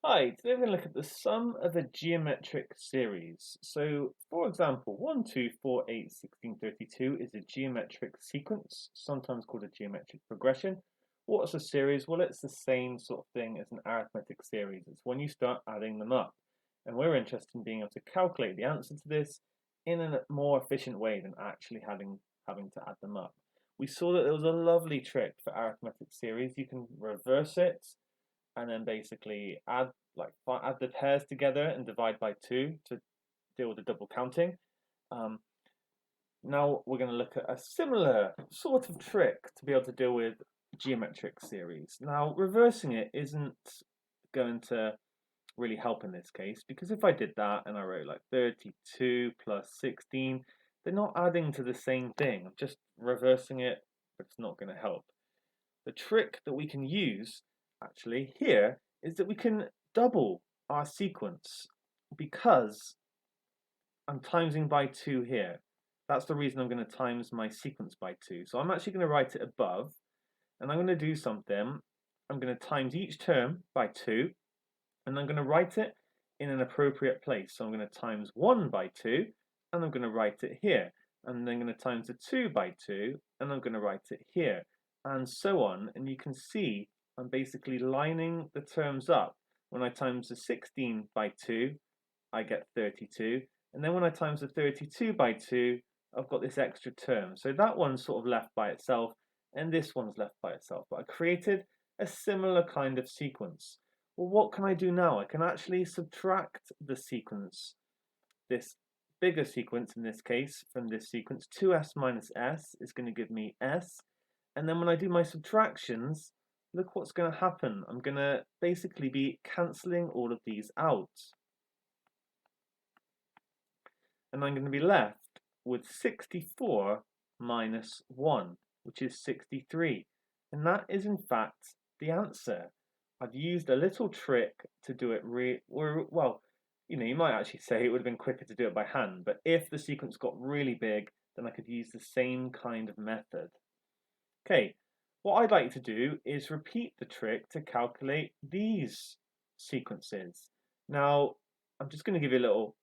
Hi, today we're going to look at the sum of a geometric series. So, for example, 1, 2, 4, 8, 16, 32 is a geometric sequence, sometimes called a geometric progression. What's a series? Well, it's the same sort of thing as an arithmetic series. It's when you start adding them up. And we're interested in being able to calculate the answer to this in a more efficient way than actually having to add them up. We saw that there was a lovely trick for arithmetic series. You can reverse it and then basically add the pairs together and divide by 2 to deal with the double counting. Um, Now we're going to look at a similar sort of trick to be able to deal with geometric series. Now reversing it isn't going to really help in this case, because if I did that and I wrote like 32 plus 16, they're not adding to the same thing. I'm just reversing it, but it's not going to help. The trick that we can use actually here is that we can double our sequence because I'm timesing by 2 here. That's the reason I'm going to times my sequence by 2. So I'm actually going to write it above, and I'm going to do something. I'm going to times each term by 2, and I'm going to write it in an appropriate place. So I'm going to times 1 by 2, and I'm going to write it here. And then I'm going to times the 2 by 2, and I'm going to write it here, and so on. And you can see I'm basically lining the terms up. When I times the 16 by 2, I get 32. And then when I times the 32 by 2, I've got this extra term. So that one's sort of left by itself, and this one's left by itself. But I created a similar kind of sequence. Well, what can I do now? I can actually subtract the sequence, this bigger sequence in this case, from this sequence. 2s minus s is going to give me s. And then when I do my subtractions, look what's going to happen. I'm going to basically be cancelling all of these out. And I'm going to be left with 64 minus 1, which is 63. And that is in fact the answer. I've used a little trick to do it well, you might actually say it would have been quicker to do it by hand, but if the sequence got really big, then I could use the same kind of method. Okay, what I'd like to do is repeat the trick to calculate these sequences. Now, I'm just going to give you a little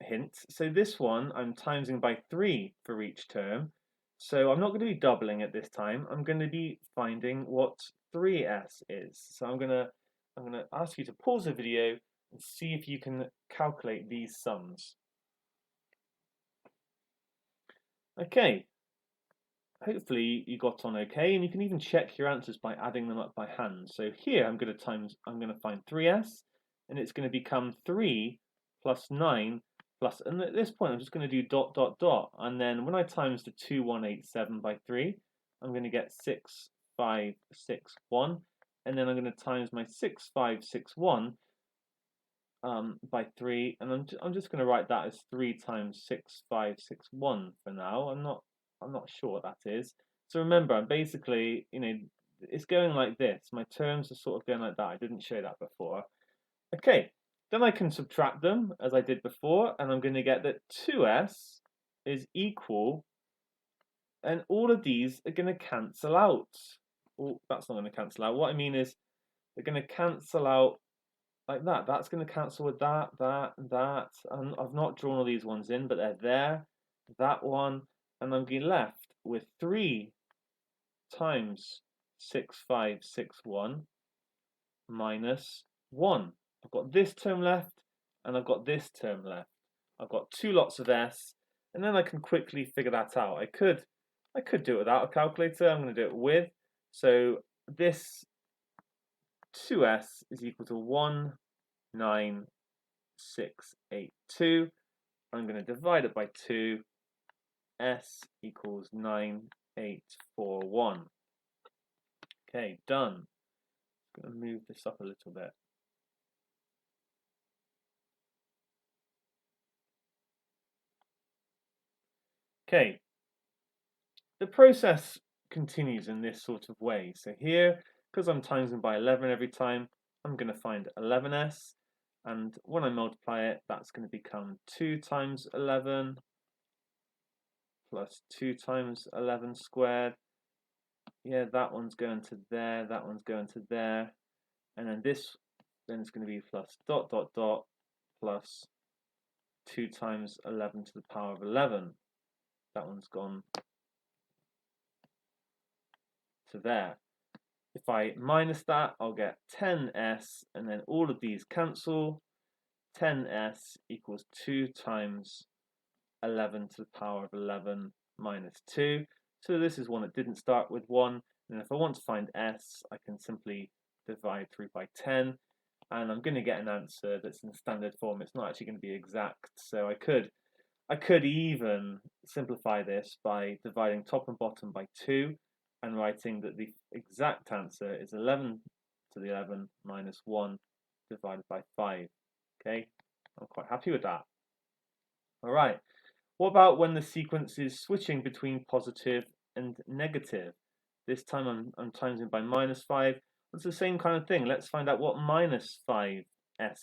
hint. So this one, I'm timesing by 3 for each term. So I'm not going to be doubling it this time. I'm going to be finding what 3s is. So I'm going to ask you to pause the video and see if you can calculate these sums. Okay, hopefully you got on okay, and you can even check your answers by adding them up by hand. So here I'm going to find 3s, and it's going to become 3 plus 9 plus, and at this point I'm just going to do dot dot dot, and then when I times the 2187 by 3, I'm going to get 6561, and then I'm going to times my 6561 by 3, and I'm just going to write that as 3 times 6561 for now. I'm not sure what that is. So remember, I'm basically, it's going like this. My terms are sort of going like that. I didn't show that before. Okay, then I can subtract them as I did before, and I'm going to get that 2s is equal, and all of these are going to cancel out. Oh, that's not going to cancel out. What I mean is they're going to cancel out like that. That's going to cancel with that, that, and that. And I've not drawn all these ones in, but they're there. That one, and I'm getting left with 3 times 6561 minus 1. I've got this term left, and I've got this term left. I've got 2 lots of s, and then I can quickly figure that out. I could do it without a calculator. I'm going to do it with. So this 2s is equal to 19682. I'm going to divide it by 2. S equals 9841. Okay, done. I'm going to move this up a little bit. Okay, the process continues in this sort of way. So here, because I'm timesing by 11 every time, I'm going to find 11s, and when I multiply it, that's going to become 2 times 11 plus 2 times 11 squared. Yeah, that one's going to there, that one's going to there, and then this then it's going to be plus dot dot dot plus 2 times 11 to the power of 11. That one's gone to there. If I minus that, I'll get 10s, and then all of these cancel. 10s equals 2 times 11 to the power of 11 minus 2. So this is one that didn't start with 1. And if I want to find s, I can simply divide through by 10. And I'm going to get an answer that's in standard form. It's not actually going to be exact. So I could even simplify this by dividing top and bottom by 2 and writing that the exact answer is 11 to the 11 minus 1 divided by 5. Okay, I'm quite happy with that. All right, what about when the sequence is switching between positive and negative? This time I'm timesing by minus 5. It's the same kind of thing. Let's find out what minus 5s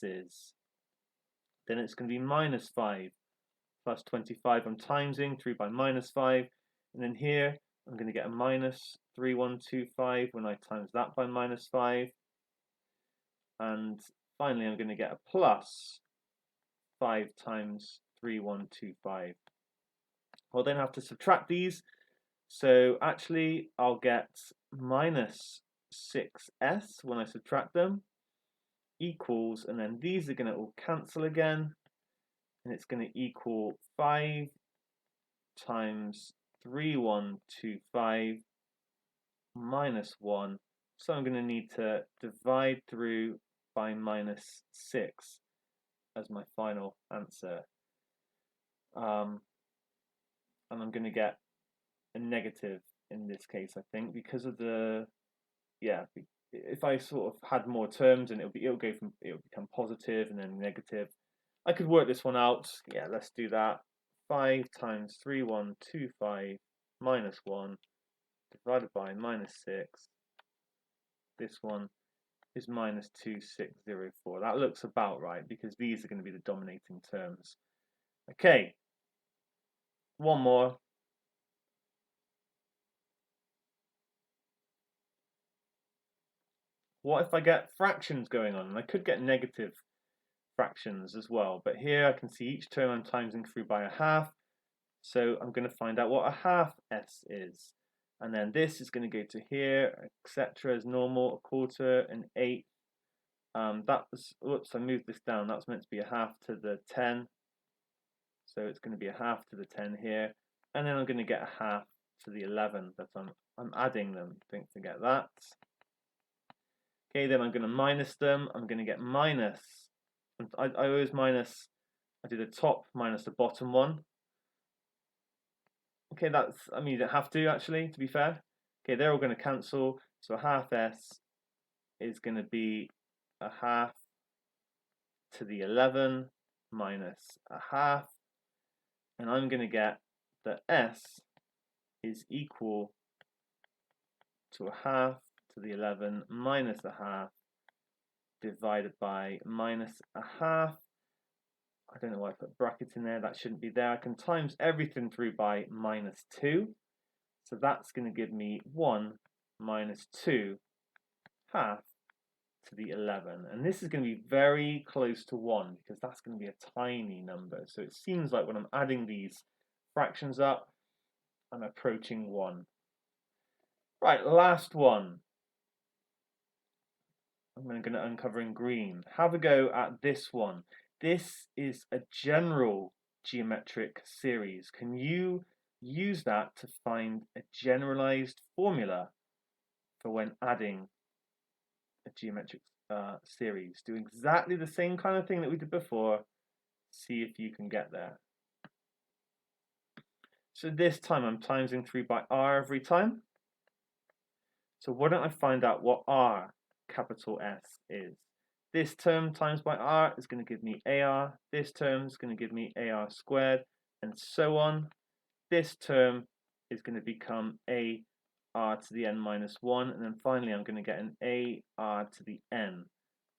is. Then it's going to be minus 5 plus 25. I'm timesing through by minus 5. And then here, I'm going to get a minus 3125 when I times that by minus 5. And finally, I'm going to get a plus 5 times 3125. I'll then have to subtract these. So actually, I'll get minus 6s when I subtract them, equals, and then these are going to all cancel again, and it's going to equal 5 times 3125 minus 1. So I'm going to need to divide through by minus 6 as my final answer. And I'm going to get a negative in this case, I think, because of the, yeah, if I sort of had more terms, and it'll become positive and then negative. I could work this one out. Yeah, let's do that. 5 times 3125 minus 1 divided by minus 6. This one is minus 2604. That looks about right because these are going to be the dominating terms. Okay, one more. What if I get fractions going on? And I could get negative fractions as well, but here I can see each term I'm timesing through by a half. So I'm going to find out what a half s is. And then this is going to go to here, etc. as normal, a quarter, an eighth. That was, whoops, I moved this down. That's meant to be a half to the 10. So it's going to be a half to the 10 here. And then I'm going to get a half to the 11 that I'm adding them. Don't forget that. Okay, then I'm going to minus them. I'm going to get minus. I always minus, I do the top minus the bottom one. Okay, I mean, you don't have to actually, to be fair. Okay, they're all going to cancel. So a half s is going to be a half to the 11 minus a half. And I'm going to get that s is equal to a half to the 11 minus a half divided by minus a half. I don't know why I put brackets in there. That shouldn't be there. I can times everything through by minus 2. So that's going to give me 1 minus 2 half to the 11. And this is going to be very close to 1 because that's going to be a tiny number. So it seems like when I'm adding these fractions up, I'm approaching 1. Right, last one. I'm going to uncover in green. Have a go at this one. This is a general geometric series. Can you use that to find a generalized formula for when adding a geometric series? Do exactly the same kind of thing that we did before. See if you can get there. So this time I'm timesing through by r every time. So why don't I find out what r capital S is? This term times by r is going to give me AR. This term is going to give me AR squared, and so on. This term is going to become AR to the n minus 1, and then finally I'm going to get an AR to the n.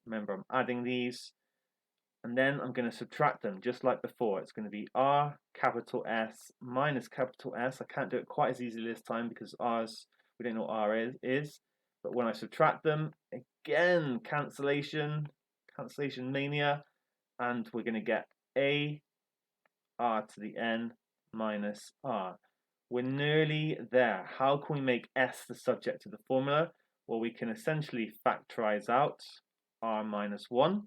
Remember, I'm adding these, and then I'm going to subtract them just like before. It's going to be r capital S minus capital S. I can't do it quite as easily this time because we don't know what r is. But when I subtract them, again, cancellation. cancellation mania, and we're going to get a r to the n minus r. We're nearly there. How can we make s the subject of the formula? Well, we can essentially factorize out r minus 1.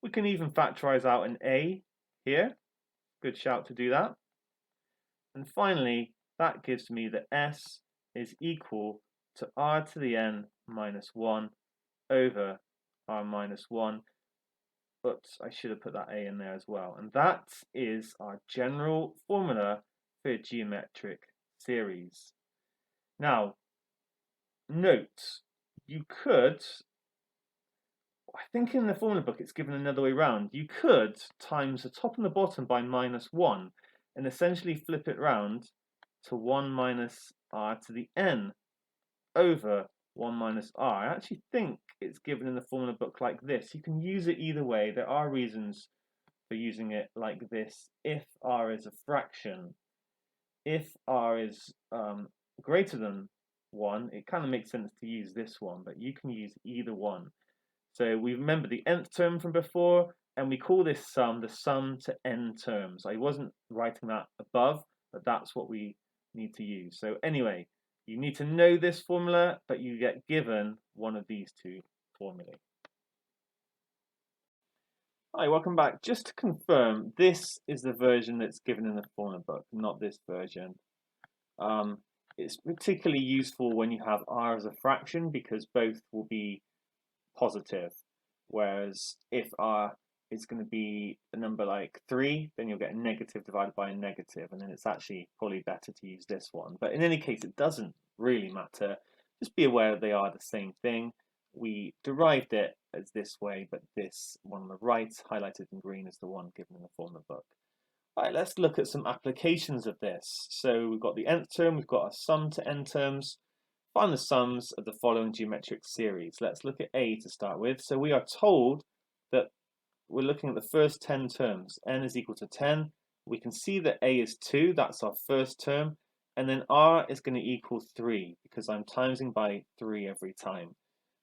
We can even factorize out an a here. Good shout to do that. And finally, that gives me that s is equal to r to the n minus 1 over r minus 1. Oops, I should have put that a in there as well. And that is our general formula for a geometric series. Now, note, you could, I think in the formula book it's given another way around. You could times the top and the bottom by minus 1 and essentially flip it round to 1 minus r to the n over 1 minus r. I actually think it's given in the formula book like this. You can use it either way. There are reasons for using it like this if r is a fraction. If r is greater than 1, it kind of makes sense to use this one, but you can use either one. So we remember the nth term from before, and we call this sum the sum to n terms. I wasn't writing that above, but that's what we need to use. So anyway, you need to know this formula, but you get given one of these two formulae. Hi, welcome back. Just to confirm, this is the version that's given in the formula book, not this version. It's particularly useful when you have r as a fraction because both will be positive, whereas if r is going to be a number like 3, then you'll get a negative divided by a negative, and then it's actually probably better to use this one. But in any case, it doesn't really matter. Just be aware they are the same thing. We derived it as this way, but this one on the right, highlighted in green, is the one given in the formula book. All right, let's look at some applications of this. So we've got the nth term, we've got our sum to n terms. Find the sums of the following geometric series. Let's look at A to start with. So we are told that we're looking at the first 10 terms. N is equal to 10. We can see that A is 2, that's our first term. And then R is going to equal 3 because I'm timesing by 3 every time.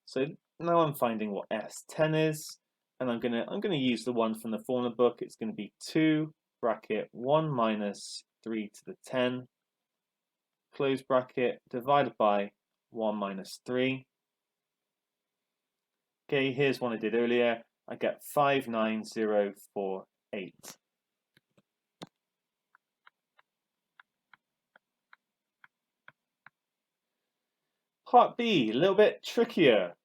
So now I'm finding what S10 is, and I'm gonna use the one from the formula book. It's going to be 2 bracket 1 minus 3 to the 10 close bracket divided by 1 minus 3. Okay, here's one I did earlier. I get 59048. Part B, a little bit trickier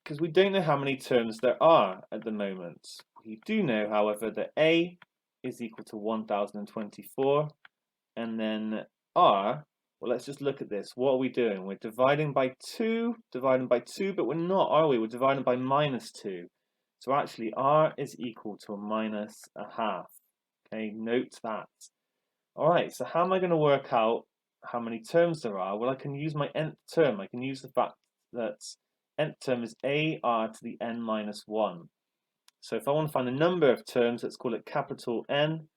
because we don't know how many terms there are at the moment. We do know, however, that A is equal to 1024, and then R, well, let's just look at this. What are we doing? We're dividing by 2, but we're not, are we? We're dividing by minus 2. So actually, R is equal to a minus a half. Okay, note that. All right, so how am I going to work out how many terms there are? Well, I can use my nth term. I can use the fact that nth term is AR to the n minus 1. So if I want to find the number of terms, let's call it capital N,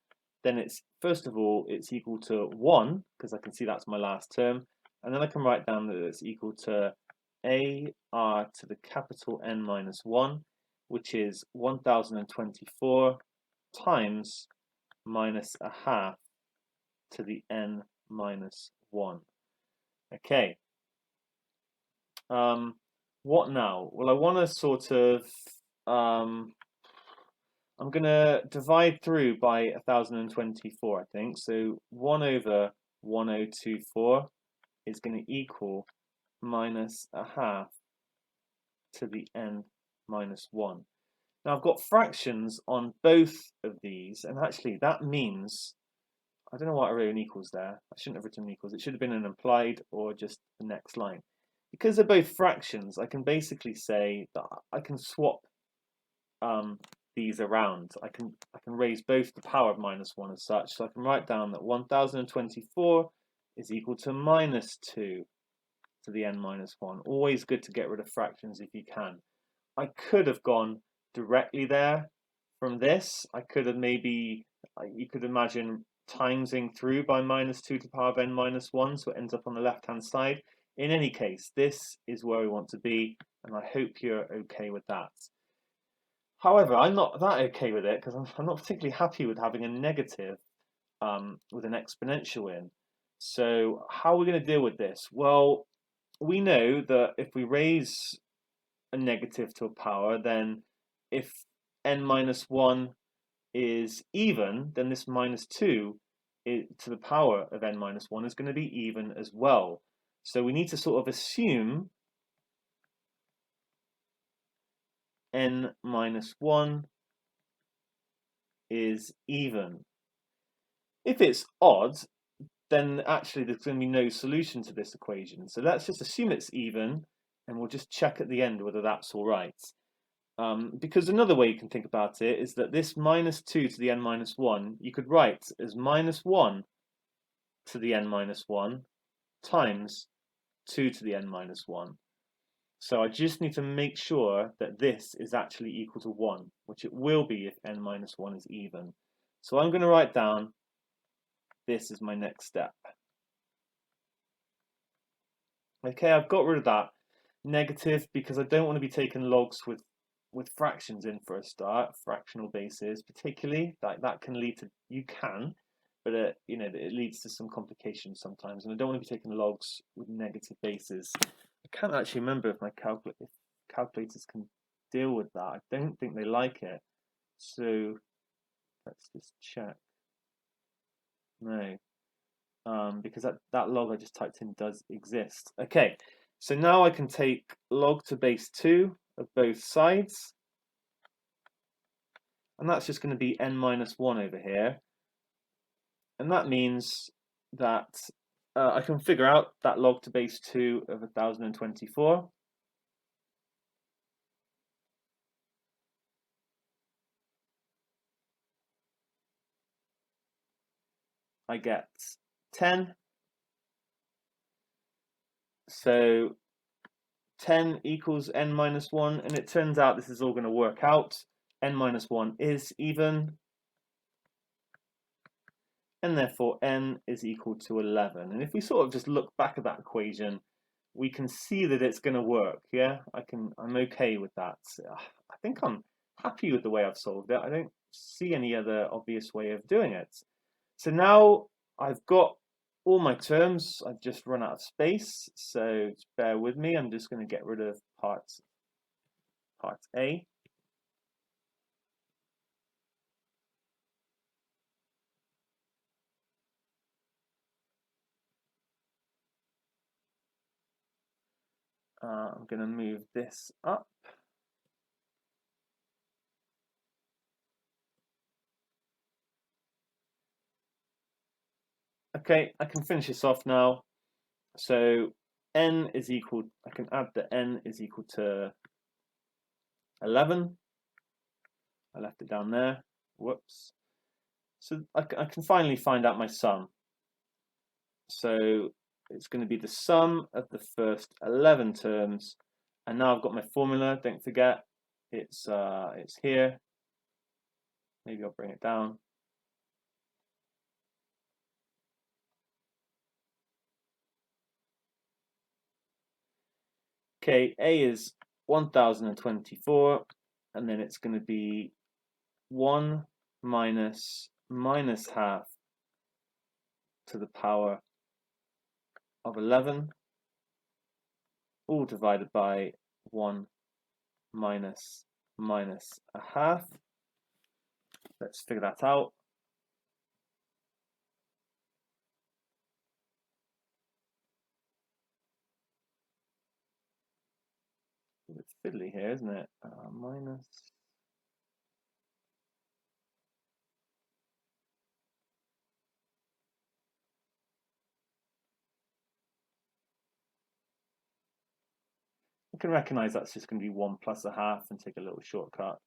then it's, first of all, it's equal to 1, because I can see that's my last term, and then I can write down that it's equal to AR to the capital N minus 1, which is 1024 times minus a half to the N minus 1. Okay. What now? Well, I want to sort of, I'm going to divide through by 1024, I think. So 1 over 1024 is going to equal minus a half to the n minus 1. Now I've got fractions on both of these, and actually that means, I don't know why I wrote an equals there. I shouldn't have written an equals. It should have been an implied or just the next line. Because they're both fractions, I can basically say that I can swap these around. I can raise both the power of minus 1 as such. So I can write down that 1024 is equal to minus 2 to the n minus 1. Always good to get rid of fractions if you can. I could have gone directly there from this. I could have maybe, you could imagine timesing through by minus 2 to the power of n minus 1, so it ends up on the left hand side. In any case, this is where we want to be, and I hope you're okay with that. However, I'm not that okay with it because I'm not particularly happy with having a negative with an exponential in. So how are we going to deal with this? Well, we know that if we raise a negative to a power, then if n minus 1 is even, then this minus 2 to the power of n minus 1 is going to be even as well. So we need to sort of assume n minus 1 is even. If it's odd, then actually there's going to be no solution to this equation. So let's just assume it's even, and we'll just check at the end whether that's all right. Because another way you can think about it is that this minus 2 to the n minus 1, you could write as minus 1 to the n minus 1 times 2 to the n minus 1. So I just need to make sure that this is actually equal to 1, which it will be if n minus 1 is even. So I'm going to write down this is my next step. Okay, I've got rid of that negative because I don't want to be taking logs with fractions in for a start, fractional bases particularly. That can lead to, you can, but you know, it leads to some complications sometimes, and I don't want to be taking logs with negative bases. I can't actually remember if my calculators can deal with that. I don't think they like it. So let's just check. No, because that log I just typed in does exist. Okay, so now I can take log to base 2 of both sides, and that's just going to be n minus 1 over here. And that means that I can figure out that log to base 2 of 1024. I get 10. So 10 equals n minus 1, and it turns out this is all going to work out. N minus 1 is even, and therefore n is equal to 11. And if we sort of just look back at that equation, we can see that it's going to work. Yeah, I'm okay with that. I think I'm happy with the way I've solved it. I don't see any other obvious way of doing it. So now I've got all my terms. I've just run out of space, so bear with me. I'm just going to get rid of part A. I'm going to move this up. Okay, I can finish this off now. So n is equal, I can add that n is equal to 11. I left it down there. Whoops. So I can finally find out my sum. So it's going to be the sum of the first 11 terms. And now I've got my formula. Don't forget, it's here. Maybe I'll bring it down. Okay, A is 1024, and then it's going to be 1 minus half to the power of 11, all divided by 1 minus a half. Let's figure that out. It's fiddly here, isn't it? Minus. I can recognize that's just going to be 1 plus a half and take a little shortcut.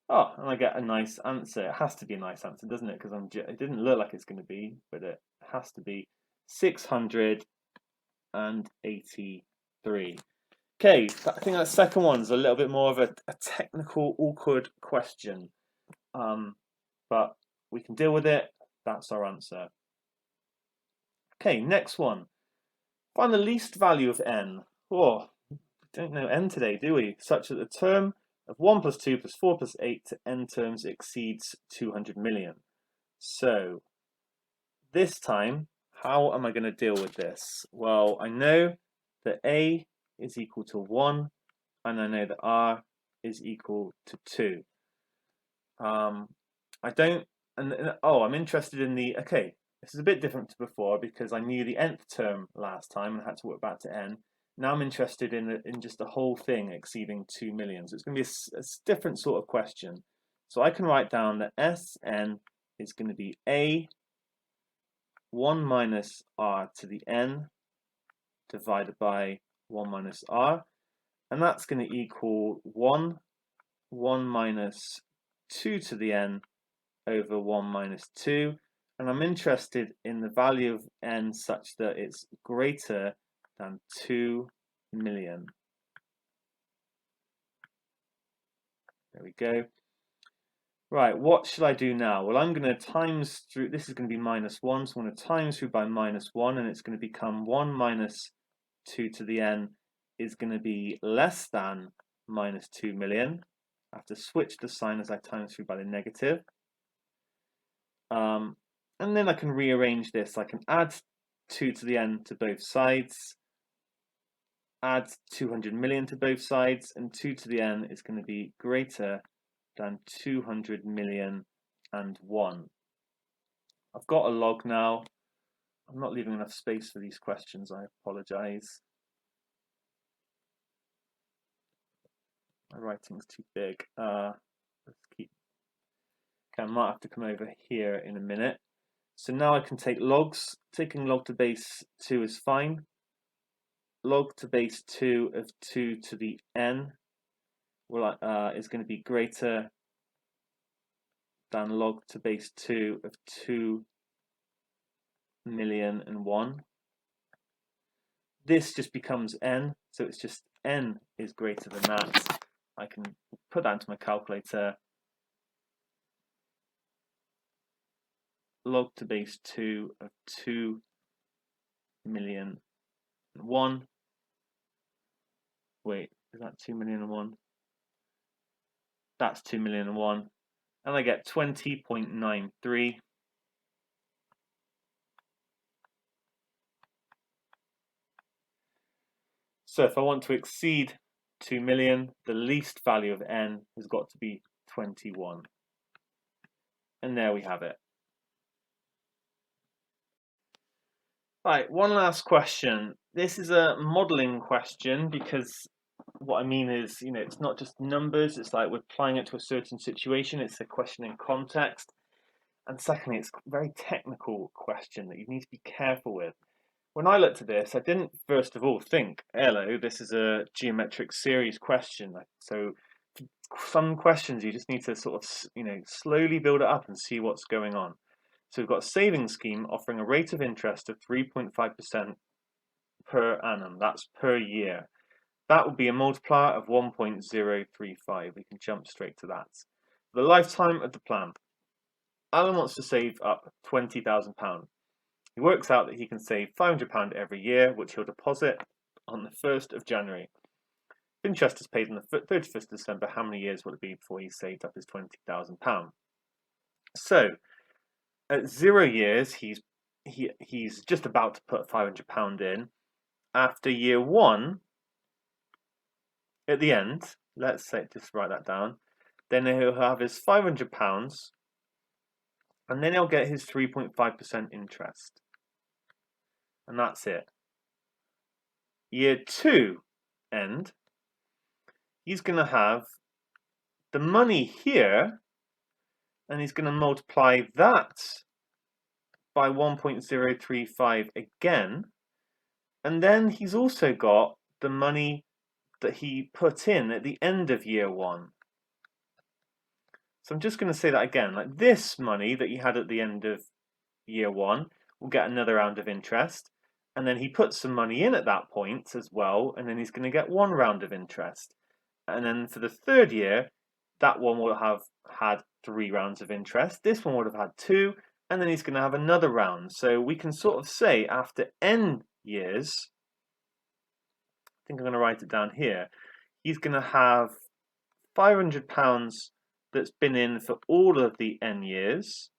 Oh, and I get a nice answer. It has to be a nice answer, doesn't it? Because it didn't look like it's going to be, but it has to be 683. Okay, I think that second one's a little bit more of a technical, awkward question. But we can deal with it. That's our answer. Okay, next one. Find the least value of n. Oh, we don't know n today, do we? Such that the term of 1 plus 2 plus 4 plus 8 to n terms exceeds 200 million. So, this time, how am I going to deal with this? Well, I know that a is equal to 1, and I know that r is equal to 2. I don't, I'm interested in the, okay, this is a bit different to before because I knew the nth term last time and had to work back to n. Now I'm interested in just the whole thing exceeding 2 million. So it's going to be a different sort of question. So I can write down that Sn is going to be a 1 minus r to the n divided by 1 minus r. And that's going to equal 1 minus 2 to the n over 1 minus 2, and I'm interested in the value of n such that it's greater than 2 million. There we go. Right, what should I do now? Well, I'm going to times through, this is going to be minus 1, so I'm going to times through by minus 1, and it's going to become 1 minus 2 to the n is going to be less than minus 2 million. I have to switch the sign as I times through by the negative. And then I can rearrange this. I can add 2 to the n to both sides, add 200 million to both sides, and 2 to the n is going to be greater than 200 million and 1. I've got a log now. I'm not leaving enough space for these questions, I apologise. My writing's too big. Let's keep. Okay, I might have to come over here in a minute. So now I can take logs. Taking log to base 2 is fine. Log to base 2 of 2 to the n is going to be greater than log to base 2 of 2 million and 1. This just becomes n, so it's just n is greater than that. I can put that into my calculator. Log to base 2 of 2 million and 1. Wait, is that 2 million and 1? That's 2 million and 1. And I get 20.93. So if I want to exceed 2 million, the least value of n has got to be 21. And there we have it. Right, one last question. This is a modeling question because what I mean is, it's not just numbers, it's like we're applying it to a certain situation, it's a question in context. And secondly, it's a very technical question that you need to be careful with. When I looked at this, I didn't first of all think, hello, this is a geometric series question. So some questions you just need to sort of, slowly build it up and see what's going on. So we've got a savings scheme offering a rate of interest of 3.5% per annum. That's per year. That would be a multiplier of 1.035. We can jump straight to that. The lifetime of the plan. Alan wants to save up £20,000. He works out that he can save £500 every year, which he'll deposit on the 1st of January. If interest is paid on the 31st of December, how many years will it be before he's saved up his £20,000? So, at 0 years, he's just about to put £500 in. After year 1, at the end, let's say, just write that down, then he'll have his £500, and then he'll get his 3.5% interest. And that's it. Year 2 end, he's going to have the money here, and he's going to multiply that by 1.035 again, and then he's also got the money that he put in at the end of year 1. So I'm just going to say that again, like this money that he had at the end of year 1 will get another round of interest, and then he puts some money in at that point as well, and then he's going to get 1 round of interest. And then for the 3rd year, that one will have had 3 rounds of interest. This one would have had 2, and then he's going to have another round. So we can sort of say after n years, I think I'm going to write it down here, he's going to have £500 that's been in for all of the n years.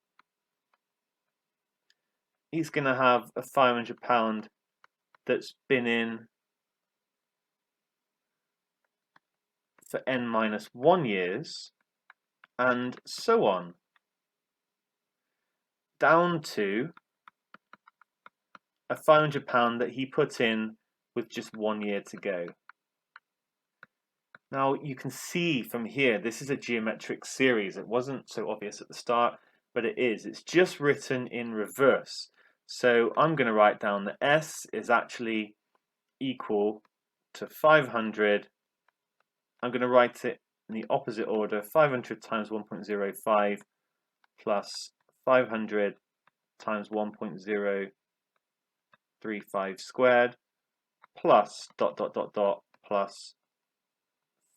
He's going to have a £500 that's been in for n minus 1 years, and so on, down to a £500 that he put in with just 1 year to go. Now you can see from here, this is a geometric series. It wasn't so obvious at the start, but it is. It's just written in reverse. So I'm going to write down that S is actually equal to 500. I'm going to write it in the opposite order, 500 times 1.05 plus 500 times 1.035 squared plus dot dot dot dot plus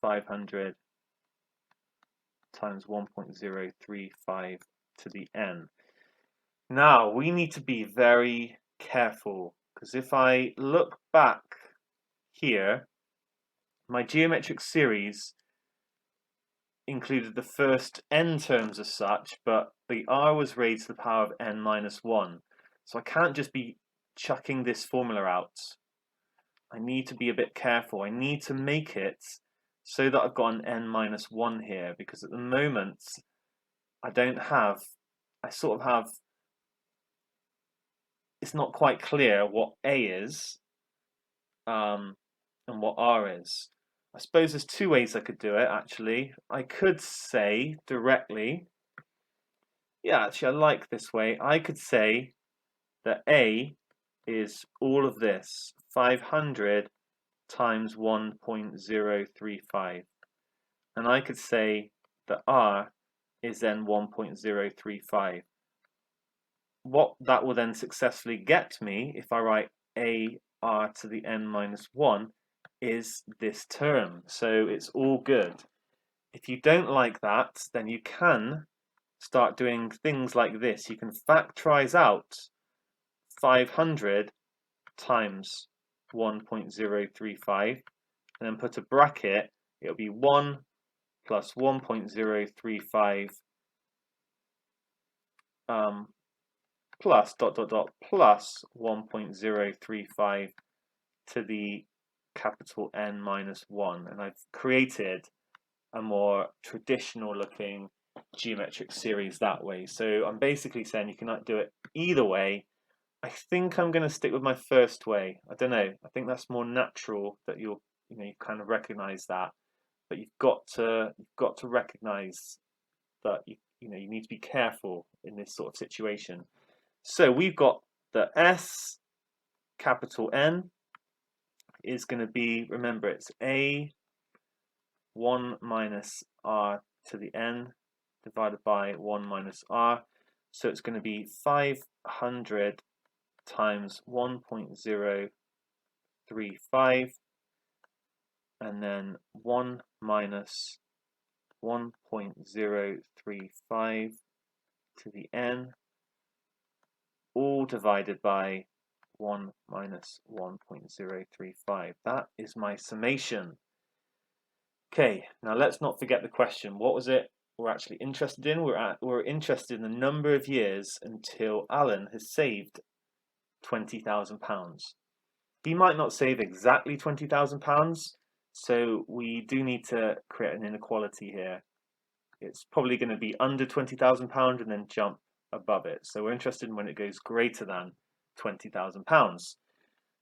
500 times 1.035 to the n. Now we need to be very careful, because if I look back here, my geometric series included the first n terms as such, but the r was raised to the power of n minus 1. So I can't just be chucking this formula out. I need to be a bit careful. I need to make it so that I've got an n minus 1 here, because at the moment I sort of have, it's not quite clear what a is and what r is. I suppose there's two ways I could do it, actually. I could say directly, yeah, actually I like this way. I could say that a is all of this, 500 times 1.035. And I could say that r is then 1.035. What that will then successfully get me, if I write a r to the n minus 1, is this term. So it's all good. If you don't like that, then you can start doing things like this. You can factorize out 500 times 1.035 and then put a bracket. It'll be 1 plus 1.035 plus dot dot dot plus 1.035 to the capital N minus 1. And I've created a more traditional looking geometric series that way. So I'm basically saying you cannot do it either way. I think I'm going to stick with my first way. I don't know. I think that's more natural, that you kind of recognize that. But you've got to recognize that you need to be careful in this sort of situation. So we've got the S capital N is going to be, remember, it's a 1 minus r to the n divided by 1 minus r. So it's going to be 500 times 1.035 and then 1 minus 1.035 to the n, all divided by 1 minus 1.035. That is my summation. Okay, now let's not forget the question. What was it we're actually interested in? We're interested in the number of years until Alan has saved £20,000. He might not save exactly £20,000, so we do need to create an inequality here. It's probably going to be under £20,000 and then jump above it. So we're interested in when it goes greater than £20,000.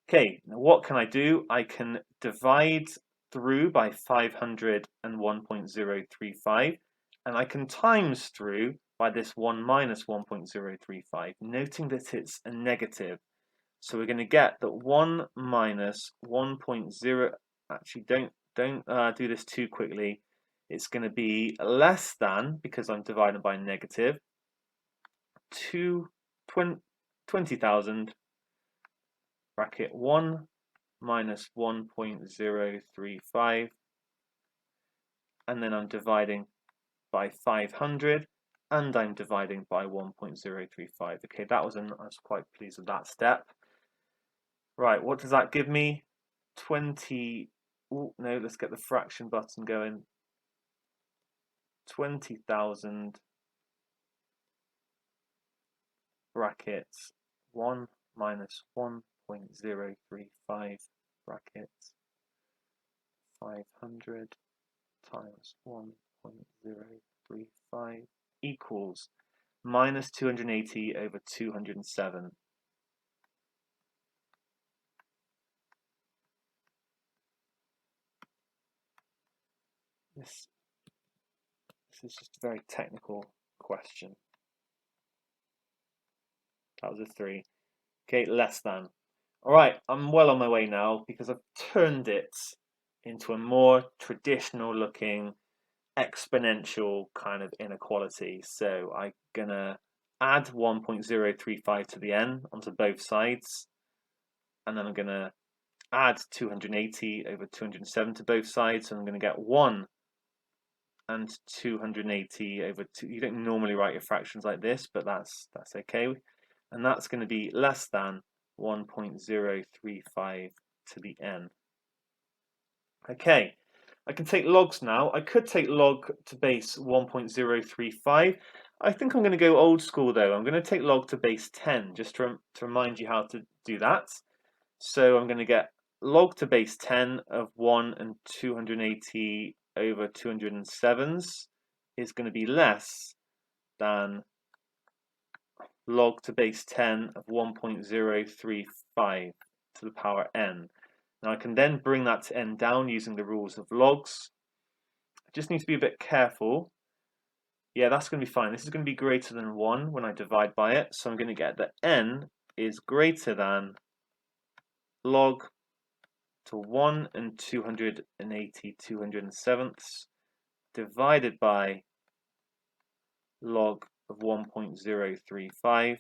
Okay, now what can I do? I can divide through by 500 and 1.035, and I can times through by this 1 minus 1.035, noting that it's a negative. So we're going to get that 1 minus 1.0, actually don't do this too quickly, it's going to be less than, because I'm dividing by negative, 20,000 bracket 1 minus 1.035, and then I'm dividing by 500, and I'm dividing by 1.035. Okay, I was quite pleased with that step. Right, what does that give me? 20, oh no, let's get the fraction button going. 20,000 brackets 1 minus 1.035 brackets 500 times 1.035 equals minus 280 over 207. This is just a very technical question. That was a 3. Okay, less than. All right, I'm well on my way now because I've turned it into a more traditional looking exponential kind of inequality. So I'm going to add 1.035 to the n onto both sides. And then I'm going to add 280 over 207 to both sides. And I'm going to get 1 and 280 over 2. You don't normally write your fractions like this, but that's okay. And that's going to be less than 1.035 to the n. Okay, I can take logs now. I could take log to base 1.035. I think I'm going to go old school though. I'm going to take log to base 10 just to remind you how to do that. So I'm going to get log to base 10 of 1 and 280 over 207s is going to be less than log to base 10 of 1.035 to the power n. Now I can then bring that to n down using the rules of logs. I just need to be a bit careful. Yeah, that's going to be fine. This is going to be greater than 1 when I divide by it. So I'm going to get that n is greater than log to 1 and 280 207ths divided by log of 1.035.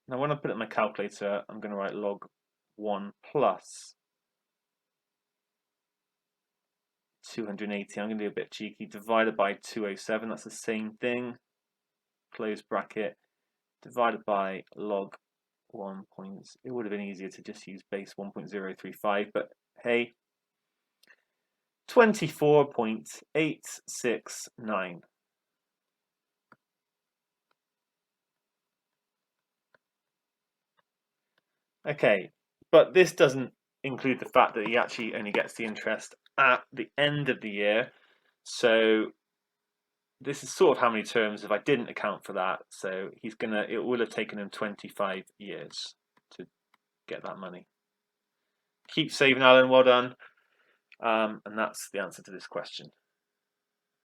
Now when I put it in my calculator, I'm going to write log 1 plus 280. I'm going to be a bit cheeky. Divided by 207. That's the same thing. Close bracket. Divided by log 1. It would have been easier to just use base 1.035, but hey. 24.869. Okay, but this doesn't include the fact that he actually only gets the interest at the end of the year. So this is sort of how many terms if I didn't account for that. So it will have taken him 25 years to get that money. Keep saving, Alan. Well done. And that's the answer to this question.